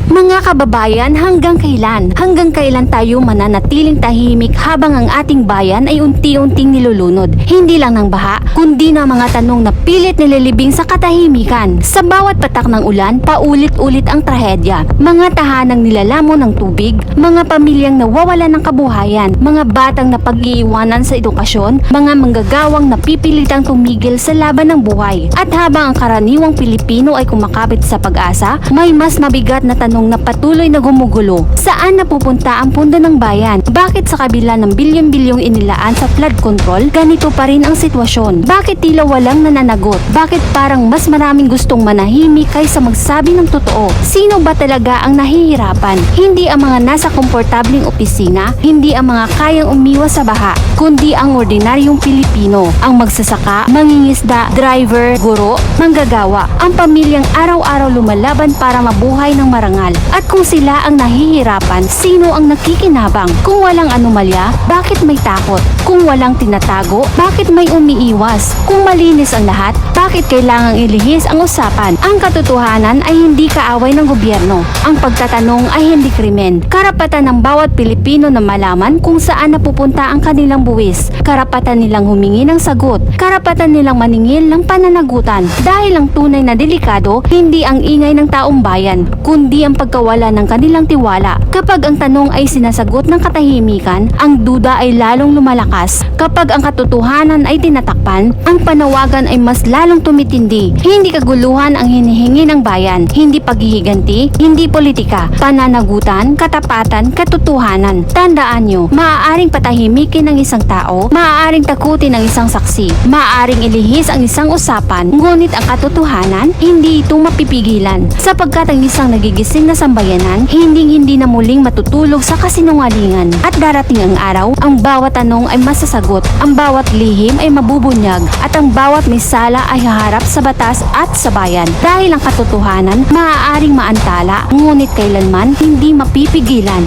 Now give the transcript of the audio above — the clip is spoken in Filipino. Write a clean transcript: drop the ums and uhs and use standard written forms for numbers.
Mga kababayan, hanggang kailan? Hanggang kailan tayo mananatiling tahimik habang ang ating bayan ay unti-unting nilulunod? Hindi lang ng baha, kundi na mga tanong na pilit nililibing sa katahimikan. Sa bawat patak ng ulan, paulit-ulit ang trahedya. Mga tahanang nilalamon ng tubig, mga pamilyang nawawalan ng kabuhayan, mga batang napag-iiwanan sa edukasyon, mga manggagawang napipilitang tumigil sa laban ng buhay. At habang ang karaniwang Pilipino ay kumakapit sa pag-asa, may mas mabigat na tanong na patuloy na gumugulo. Saan napupunta ang pundo ng bayan? Bakit sa kabila ng bilyon-bilyong inilaan sa flood control, ganito pa rin ang sitwasyon? Bakit tila walang nananagot? Bakit parang mas maraming gustong manahimik kaysa magsabi ng totoo? Sino ba talaga ang nahihirapan? Hindi ang mga nasa komportabling opisina, hindi ang mga kayang umiwas sa baha, kundi ang ordinaryong Pilipino, ang magsasaka, mangingisda, driver, guro, manggagawa, ang pamilyang araw-araw lumalaban para mabuhay ng marangal. At kung sila ang nahihirapan, sino ang nakikinabang? Kung walang anomalya, bakit may takot? Kung walang tinatago, bakit may umiiwas? Kung malinis ang lahat, bakit kailangang ilihis ang usapan? Ang katotohanan ay hindi kaaway ng gobyerno. Ang pagtatanong ay hindi krimen. Karapatan ng bawat Pilipino na malaman kung saan napupunta ang kanilang buwis. Karapatan nilang humingi ng sagot. Karapatan nilang maningil ng pananagutan. Dahil ang tunay na delikado, hindi ang ingay ng taong bayan, kundi ang pagkawala ng kanilang tiwala. Kapag ang tanong ay sinasagot ng katahimikan, ang duda ay lalong lumalakas. Kapag ang katotohanan ay tinatakpan, ang panawagan ay mas lalong tumitindi. Hindi kaguluhan ang hinihingi ng bayan, hindi paghihiganti, hindi politika, pananagutan, katapatan, katotohanan. Tandaan nyo, maaaring patahimikin ng isang tao, maaaring takutin ng isang saksi, maaaring ilihis ang isang usapan, ngunit ang katotohanan, hindi ito mapipigilan. Sapagkat ang isang nagigising na sambayanan, hindi na muling matutulog sa kasinungalingan. At darating ang araw, ang bawat tanong ay masasagot, ang bawat lihim ay mabubunyag, at ang bawat misala ay haharap sa batas at sa bayan. Dahil ang katotohanan, maaaring maantala, ngunit kailanman hindi mapipigilan.